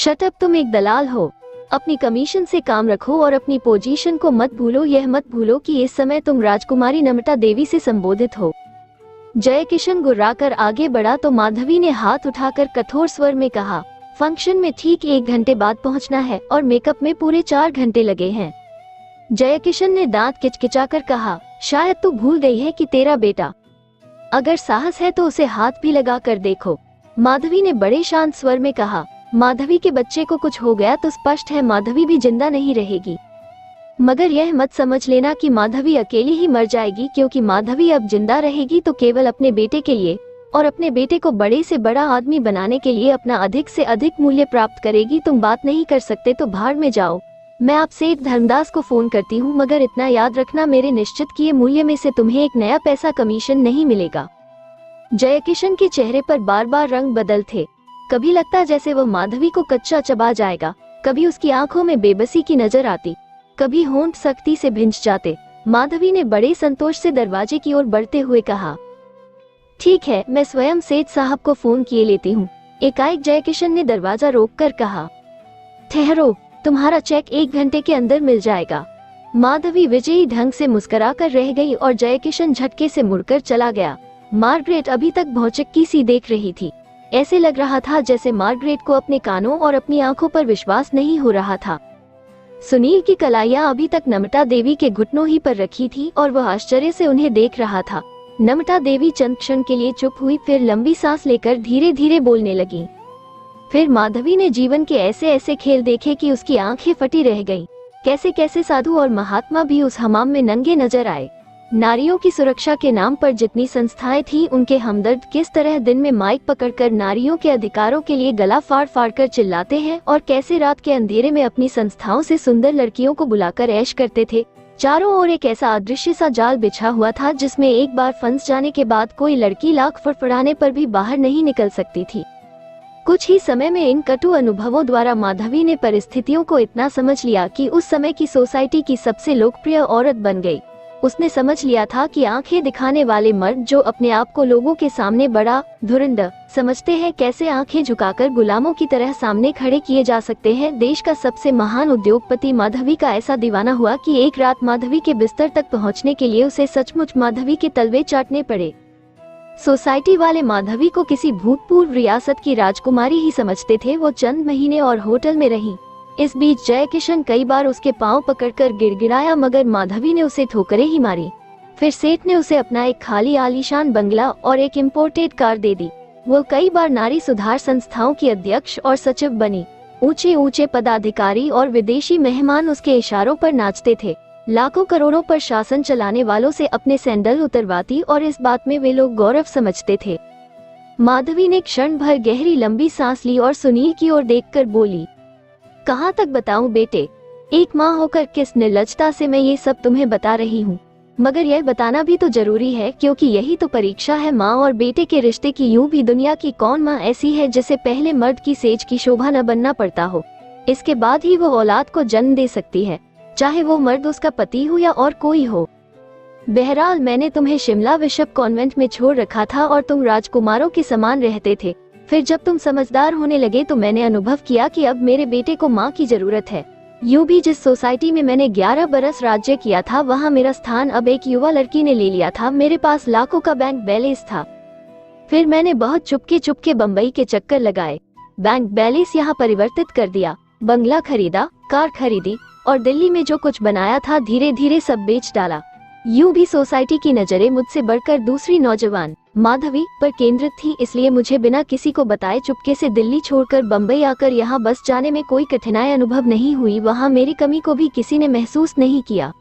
Shut up, तुम एक दलाल हो। अपनी कमीशन से काम रखो और अपनी पोजीशन को मत भूलो। यह मत भूलो कि इस समय तुम राजकुमारी नमिता देवी से संबोधित हो। जयकिशन गुर्राकर आगे बढ़ा तो माधवी ने हाथ उठाकर कठोर स्वर में कहा, फंक्शन में ठीक 1 घंटे बाद पहुंचना है और मेकअप में पूरे 4 घंटे लगे हैं। जयकिशन ने दांत किचकिचाकर कहा, शायद तू भूल गई है कि तेरा बेटा, अगर साहस है तो उसे हाथ भी लगा कर देखो। माधवी ने बड़े शांत स्वर में कहा, माधवी के बच्चे को कुछ हो गया तो स्पष्ट है माधवी भी जिंदा नहीं रहेगी। मगर यह मत समझ लेना कि माधवी अकेली ही मर जाएगी, क्योंकि माधवी अब जिंदा रहेगी तो केवल अपने बेटे के लिए और अपने बेटे को बड़े से बड़ा आदमी बनाने के लिए अपना अधिक से अधिक मूल्य प्राप्त करेगी। तुम बात नहीं कर सकते तो भाड़ में जाओ। मैं आप सेठ धर्मदास को फोन करती हूँ, मगर इतना याद रखना, मेरे निश्चित किए मूल्य में से तुम्हें एक नया पैसा कमीशन नहीं मिलेगा। जयकिशन के चेहरे पर बार बार रंग बदल थे। कभी लगता जैसे वह माधवी को कच्चा चबा जाएगा, कभी उसकी आंखों में बेबसी की नजर आती, कभी होंठ सख्ती से भिंच जाते। माधवी ने बड़े संतोष से दरवाजे की ओर बढ़ते हुए कहा, ठीक है, मैं स्वयं सेठ साहब को फोन किए लेती हूँ। एकाएक जयकिशन ने दरवाजा रोककर कहा, ठहरो, तुम्हारा चेक 1 घंटे के अंदर मिल जाएगा। माधवी विजयी ढंग से मुस्कुराकर रह गई और जयकिशन झटके से मुड़कर चला गया। मार्गरेट अभी तक भौचक्की सी देख रही थी। ऐसे लग रहा था जैसे मार्गरेट को अपने कानों और अपनी आंखों पर विश्वास नहीं हो रहा था। सुनील की कलाइयां अभी तक नमिता देवी के घुटनों ही पर रखी थी और वह आश्चर्य से उन्हें देख रहा था। नमिता देवी चंद क्षण के लिए चुप हुई, फिर लंबी सांस लेकर धीरे धीरे बोलने लगी। फिर माधवी ने जीवन के ऐसे ऐसे खेल देखे कि उसकी आंखें फटी रह गईं। कैसे कैसे साधु और महात्मा भी उस हमाम में नंगे नजर आए। नारियों की सुरक्षा के नाम पर जितनी संस्थाएं थीं, उनके हमदर्द किस तरह दिन में माइक पकड़कर नारियों के अधिकारों के लिए गला फाड़ फाड़ कर चिल्लाते हैं और कैसे रात के अंधेरे में अपनी संस्थाओं से सुंदर लड़कियों को बुलाकर ऐश करते थे। चारों ओर एक ऐसा अदृश्य सा जाल बिछा हुआ था जिसमें एक बार फंस जाने के बाद कोई लड़की लाख फड़फड़ाने पर भी बाहर नहीं निकल सकती थी। कुछ ही समय में इन कटु अनुभवों द्वारा माधवी ने परिस्थितियों को इतना समझ लिया कि उस समय की सोसाइटी की सबसे लोकप्रिय औरत बन गई। उसने समझ लिया था कि आंखें दिखाने वाले मर्द जो अपने आप को लोगों के सामने बड़ा धुरंधर समझते हैं, कैसे आंखें झुकाकर गुलामों की तरह सामने खड़े किए जा सकते हैं। देश का सबसे महान उद्योगपति माधवी का ऐसा दीवाना हुआ कि एक रात माधवी के बिस्तर तक पहुंचने के लिए उसे सचमुच माधवी के तलवे चाटने पड़े। सोसाइटी वाले माधवी को किसी भूतपूर्व रियासत की राजकुमारी ही समझते थे। वो चंद महीने और होटल में रही। इस बीच जयकिशन कई बार उसके पांव पकड़कर गिड़गिड़ाया, मगर माधवी ने उसे ठोकरें ही मारी। फिर सेठ ने उसे अपना एक खाली आलीशान बंगला और एक इम्पोर्टेड कार दे दी। वो कई बार नारी सुधार संस्थाओं की अध्यक्ष और सचिव बनी। ऊंचे ऊंचे पदाधिकारी और विदेशी मेहमान उसके इशारों पर नाचते थे। लाखों करोड़ों पर शासन चलाने वालों से अपने सैंडल उतरवाती और इस बात में वे लोग गौरव समझते थे। माधवी ने क्षण भर गहरी लंबी सांस ली और सुनील की ओर देखकर बोली, कहाँ तक बताऊं बेटे, एक माँ होकर किस निर्लजता से मैं ये सब तुम्हें बता रही हूँ, मगर यह बताना भी तो जरूरी है, क्योंकि यही तो परीक्षा है माँ और बेटे के रिश्ते की। यूं भी दुनिया की कौन माँ ऐसी है जिसे पहले मर्द की सेज की शोभा न बनना पड़ता हो, इसके बाद ही वो औलाद को जन्म दे सकती है, चाहे वो मर्द उसका पति हो या और कोई हो। बहरहाल मैंने तुम्हें शिमला बिशप कॉन्वेंट में छोड़ रखा था और तुम राजकुमारों के समान रहते थे। फिर जब तुम समझदार होने लगे तो मैंने अनुभव किया कि अब मेरे बेटे को माँ की जरूरत है। यूं भी जिस सोसाइटी में मैंने 11 बरस राज्य किया था, वहाँ मेरा स्थान अब एक युवा लड़की ने ले लिया था। मेरे पास लाखों का बैंक बैलेंस था। फिर मैंने बहुत चुपके चुपके बम्बई के चक्कर लगाए, बैंक बैलेंस यहाँ परिवर्तित कर दिया, बंगला खरीदा, कार खरीदी और दिल्ली में जो कुछ बनाया था धीरे धीरे सब बेच डाला। यूं भी सोसाइटी की नजरें मुझसे बढ़कर दूसरी नौजवान माधवी पर केंद्रित थी, इसलिए मुझे बिना किसी को बताए चुपके से दिल्ली छोड़कर बम्बई आकर यहाँ बस जाने में कोई कठिनाई अनुभव नहीं हुई। वहाँ मेरी कमी को भी किसी ने महसूस नहीं किया।